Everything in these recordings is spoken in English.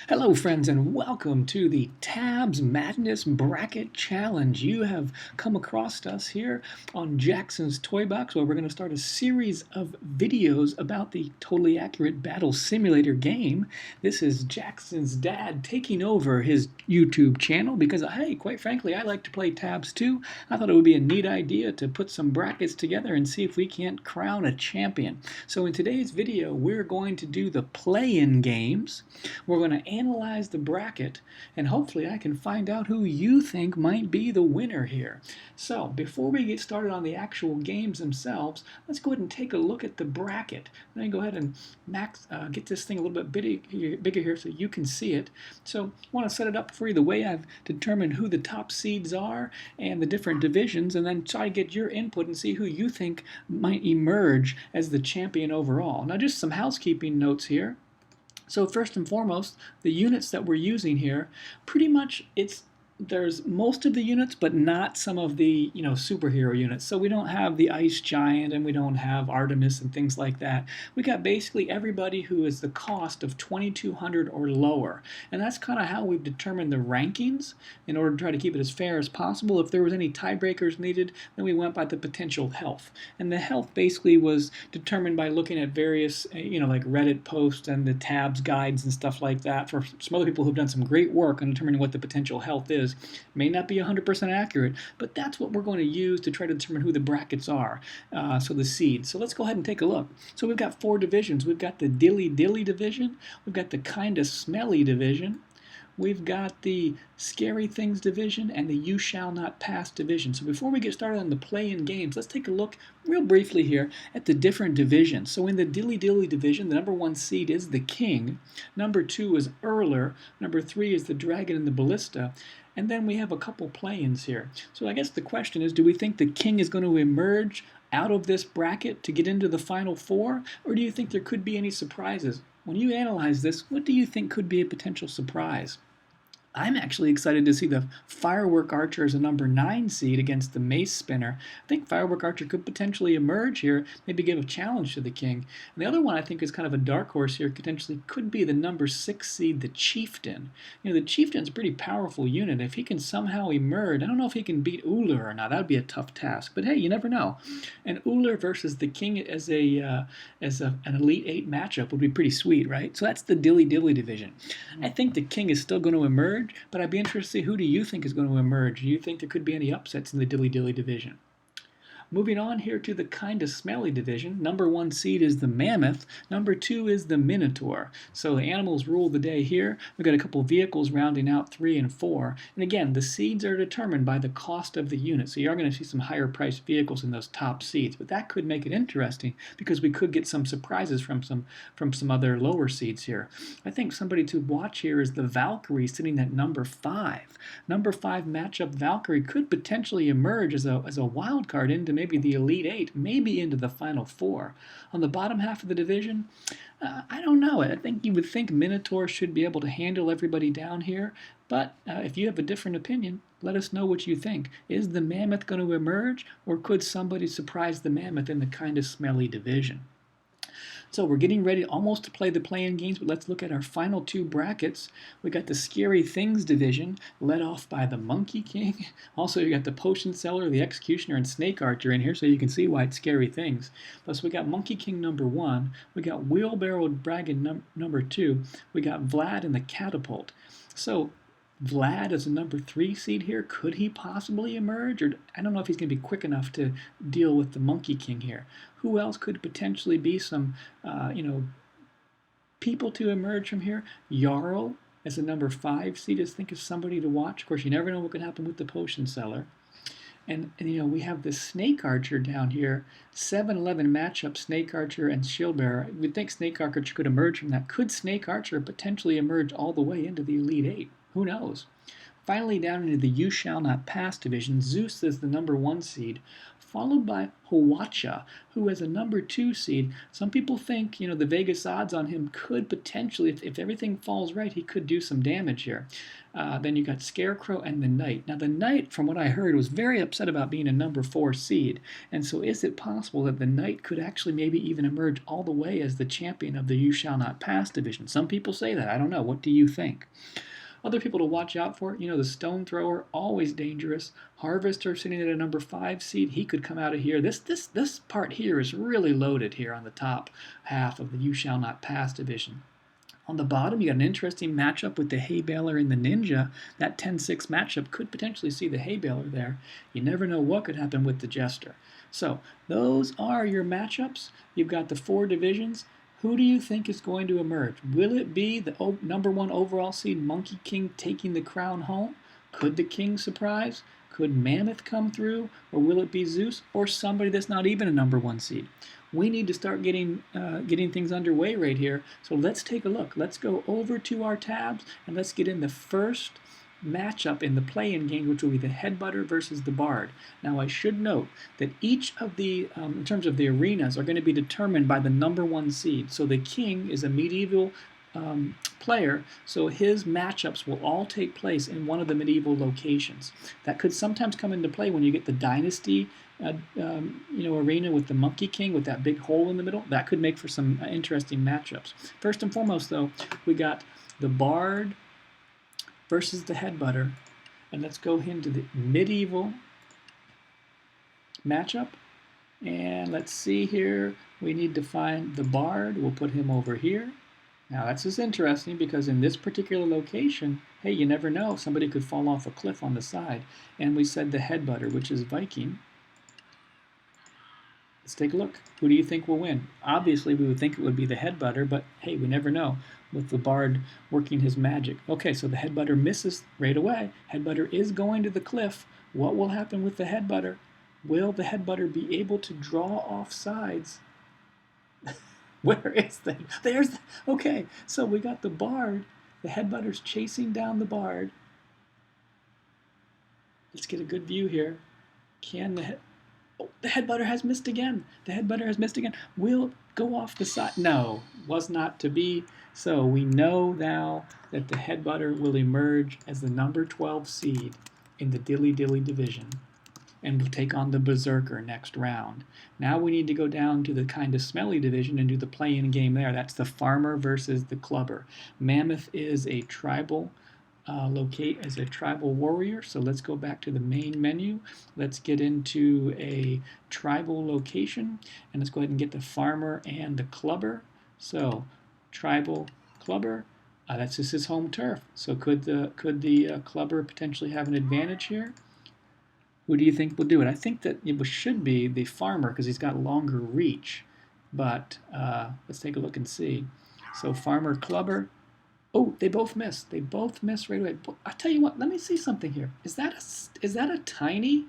Hello, friends, and welcome to the Tabs Madness Bracket Challenge. You have come across us here on Jackson's Toy Box, where we're going to start a series of videos about the Totally Accurate Battle Simulator game. This is Jackson's dad taking over his YouTube channel because, hey, quite frankly, I like to play Tabs too. I thought it would be a neat idea to put some brackets together and see if we can't crown a champion. So in today's video, we're going to do the play-in games. We're going to analyze the bracket, and hopefully I can find out who you think might be the winner here. So before we get started on the actual games themselves, let's go ahead and take a look at the bracket. Let me go ahead and get this thing a little bit bigger here so you can see it. So I want to set it up for you the way I've determined who the top seeds are and the different divisions, and then try to get your input and see who you think might emerge as the champion overall. Now, just some housekeeping notes here. So first and foremost, the units that we're using here, pretty much there's most of the units, but not some of the superhero units. So we don't have the Ice Giant, and we don't have Artemis and things like that. We got basically everybody who is the cost of 2,200 or lower, and that's kind of how we've determined the rankings in order to try to keep it as fair as possible. If there was any tiebreakers needed, then we went by the potential health, and the health basically was determined by looking at various like Reddit posts and the tabs guides and stuff like that for some other people who've done some great work on determining what the potential health is. May not be 100% accurate, but that's what we're going to use to try to determine who the brackets are, so the seeds. So let's go ahead and take a look. So we've got four divisions. We've got the Dilly Dilly division, we've got the Kinda Smelly division, we've got the Scary Things division, and the You Shall Not Pass division. So before we get started on the play-in games, let's take a look real briefly here at the different divisions. So in the Dilly Dilly division, the number 1 seed is the King, number 2 is Erler, number 3 is the Dragon and the Ballista, and then we have a couple play-ins here. So I guess the question is, do we think the King is going to emerge out of this bracket to get into the Final Four, or do you think there could be any surprises? When you analyze this, what do you think could be a potential surprise? I'm actually excited to see the Firework Archer as a number 9 seed against the Mace Spinner. I think Firework Archer could potentially emerge here, maybe give a challenge to the King. And the other one I think is kind of a dark horse here, potentially could be the number 6 seed, the Chieftain. The Chieftain's a pretty powerful unit. If he can somehow emerge, I don't know if he can beat Uller or not. That would be a tough task. But hey, you never know. And Uller versus the King as an Elite 8 matchup would be pretty sweet, right? So that's the Dilly Dilly division. I think the King is still going to emerge, but I'd be interested to see who do you think is going to emerge. Do you think there could be any upsets in the Dilly Dilly division? Moving on here to the Kinda Smelly division, number 1 seed is the Mammoth, number 2 is the Minotaur. So the animals rule the day here. We've got a couple vehicles rounding out 3 and 4. And again, the seeds are determined by the cost of the unit. So you are going to see some higher priced vehicles in those top seeds. But that could make it interesting because we could get some surprises from some other lower seeds here. I think somebody to watch here is the Valkyrie sitting at number 5. Number 5 matchup Valkyrie could potentially emerge as a wild card into maybe the Elite 8, maybe into the Final 4. On the bottom half of the division, I don't know. I think you would think Minotaur should be able to handle everybody down here, but if you have a different opinion, let us know what you think. Is the Mammoth going to emerge, or could somebody surprise the Mammoth in the Kinda Smelly division? So we're getting ready almost to play the play-in games, but let's look at our final 2 brackets. We got the Scary Things division, led off by the Monkey King. Also, you got the Potion Seller, the Executioner, and Snake Archer in here, so you can see why it's Scary Things. Plus, we got Monkey King number 1. We got Wheelbarrow Dragon number 2. We got Vlad and the Catapult. So Vlad as a number 3 seed here, could he possibly emerge? Or I don't know if he's going to be quick enough to deal with the Monkey King here. Who else could potentially be some, people to emerge from here? Jarl as a number 5 seed, I think is somebody to watch. Of course, you never know what can happen with the Potion Seller. And we have the Snake Archer down here, 7-11 matchup, Snake Archer and Shield Bearer. We'd think Snake Archer could emerge from that. Could Snake Archer potentially emerge all the way into the Elite 8? Who knows? Finally, down into the You Shall Not Pass division, Zeus is the number 1 seed, followed by Hawacha, who is a number 2 seed. Some people think, the Vegas odds on him could potentially, if everything falls right, he could do some damage here. Then you got Scarecrow and the Knight. Now the Knight, from what I heard, was very upset about being a number 4 seed. And so is it possible that the Knight could actually maybe even emerge all the way as the champion of the You Shall Not Pass division? Some people say that. I don't know. What do you think? Other people to watch out for, the Stone Thrower, always dangerous. Harvester sitting at a number 5 seed, he could come out of here. This part here is really loaded here on the top half of the You Shall Not Pass division. On the bottom, you got an interesting matchup with the Hay Baler and the Ninja. That 10-6 matchup could potentially see the Hay Baler there. You never know what could happen with the Jester. So those are your matchups. You've got the 4 divisions. Who do you think is going to emerge? Will it be the number 1 overall seed Monkey King taking the crown home? Could the King surprise? Could Mammoth come through? Or will it be Zeus or somebody that's not even a number 1 seed? We need to start getting things underway right here. So let's take a look. Let's go over to our tabs and let's get in the first matchup in the play-in game, which will be the Headbutter versus the Bard. Now I should note that each of the, in terms of the arenas, are going to be determined by the number 1 seed. So the King is a medieval player, so his matchups will all take place in one of the medieval locations. That could sometimes come into play when you get the Dynasty arena with the Monkey King with that big hole in the middle. That could make for some interesting matchups. First and foremost, though, we got the Bard versus the Headbutter, and let's go into the medieval matchup. And let's see here. We need to find the Bard. We'll put him over here. Now that's just interesting because in this particular location, hey, you never know. Somebody could fall off a cliff on the side. And we said the Headbutter, which is Viking. Let's take a look. Who do you think will win? Obviously, we would think it would be the Headbutter, but hey, we never know with the Bard working his magic. Okay, so the Headbutter misses right away. Headbutter is going to the cliff. What will happen with the Headbutter? Will the Headbutter be able to draw off sides? Where is that? Okay, so we got the Bard. The Headbutter's chasing down the Bard. Let's get a good view here. The Headbutter has missed again. The Headbutter has missed again. Will it go off the side? No, was not to be. So we know now that the Headbutter will emerge as the number 12 seed in the Dilly Dilly division and will take on the Berserker next round. Now we need to go down to the kind of smelly division and do the play-in game there. That's the Farmer versus the Clubber. Mammoth is a tribal tribal warrior. So let's go back to the main menu. Let's get into a tribal location and let's go ahead and get the Farmer and the Clubber. So tribal Clubber, that's just his home turf. So could the Clubber potentially have an advantage here? Who do you think will do it? I think that it should be the Farmer because he's got longer reach. But let's take a look and see. So Farmer, Clubber. Oh, they both missed. They both missed right away. I'll tell you what. Let me see something here. Is that a tiny?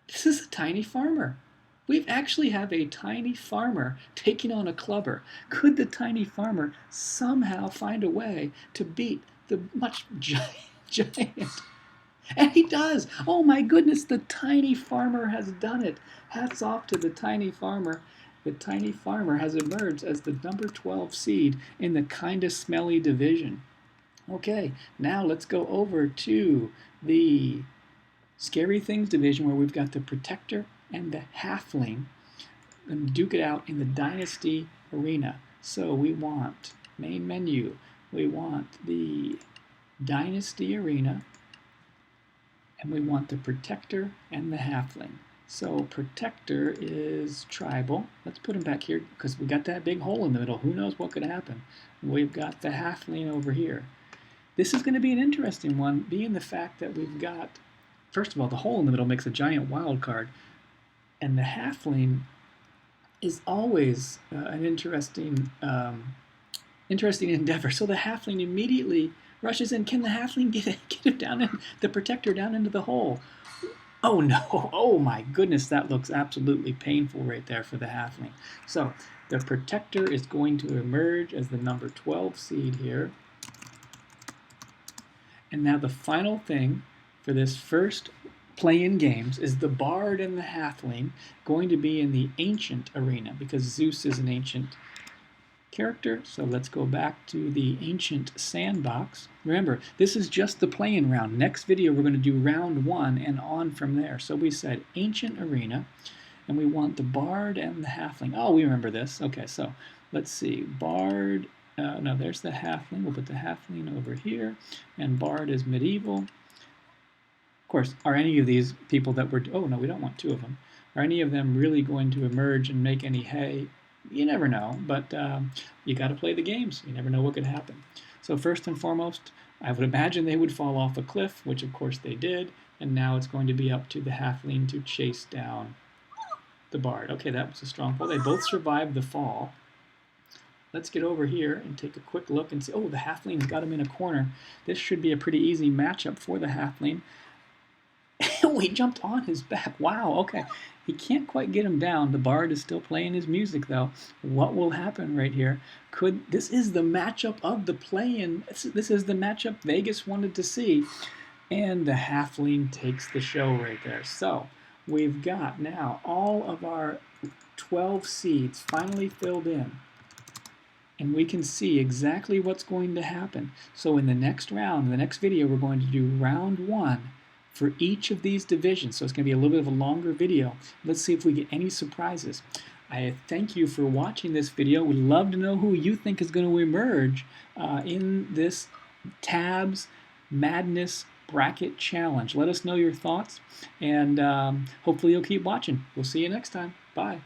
This is a tiny Farmer. We actually have a tiny Farmer taking on a Clubber. Could the tiny Farmer somehow find a way to beat the much giant? And he does. Oh my goodness, the tiny Farmer has done it. Hats off to the tiny Farmer. The tiny Farmer has emerged as the number 12 seed in the kinda smelly division. Okay, now let's go over to the Scary Things division where we've got the Protector and the Halfling and duke it out in the Dynasty arena. So we want main menu. We want the Dynasty arena and we want the Protector and the Halfling. So Protector is tribal. Let's put him back here because we got that big hole in the middle. Who knows what could happen? We've got the Halfling over here. This is going to be an interesting one, being the fact that we've got, first of all, the hole in the middle makes a giant wild card. And the Halfling is always an interesting endeavor. So the Halfling immediately rushes in. Can the Halfling get him down in the Protector down into the hole? Oh no, oh my goodness, that looks absolutely painful right there for the Halfling. So the Protector is going to emerge as the number 12 seed here. And now the final thing for this first play-in games, is the Bard and the Halfling going to be in the Ancient Arena, because Zeus is an ancient character. So let's go back to the Ancient Sandbox. Remember, this is just the play-in round. Next video, we're going to do round 1 and on from there. So we said Ancient Arena, and we want the Bard and the Halfling. Oh, we remember this. Okay, so let's see. Bard, no, there's the Halfling. We'll put the Halfling over here, and Bard is medieval. Of course, are any of these people that were, oh no, we don't want 2 of them. Are any of them really going to emerge and make any hay? You never know, but you got to play the games. You never know what could happen. So first and foremost, I would imagine they would fall off a cliff, which of course they did, and now it's going to be up to the Halfling to chase down the Bard. Okay, that was a strong pull. They both survived the fall. Let's get over here and take a quick look and see. Oh, the Halfling's got him in a corner. This should be a pretty easy matchup for the Halfling. Oh, he jumped on his back. Wow, okay. He can't quite get him down. The Bard is still playing his music, though. What will happen right here? This is the matchup of the play-in. This is the matchup Vegas wanted to see. And the Halfling takes the show right there. So we've got now all of our 12 seeds finally filled in. And we can see exactly what's going to happen. So in the next round, in the next video, we're going to do round 1 for each of these divisions. So it's going to be a little bit of a longer video. Let's see if we get any surprises. I thank you for watching this video. We'd love to know who you think is going to emerge in this Tabs Madness Bracket Challenge. Let us know your thoughts, and hopefully you'll keep watching. We'll see you next time. Bye.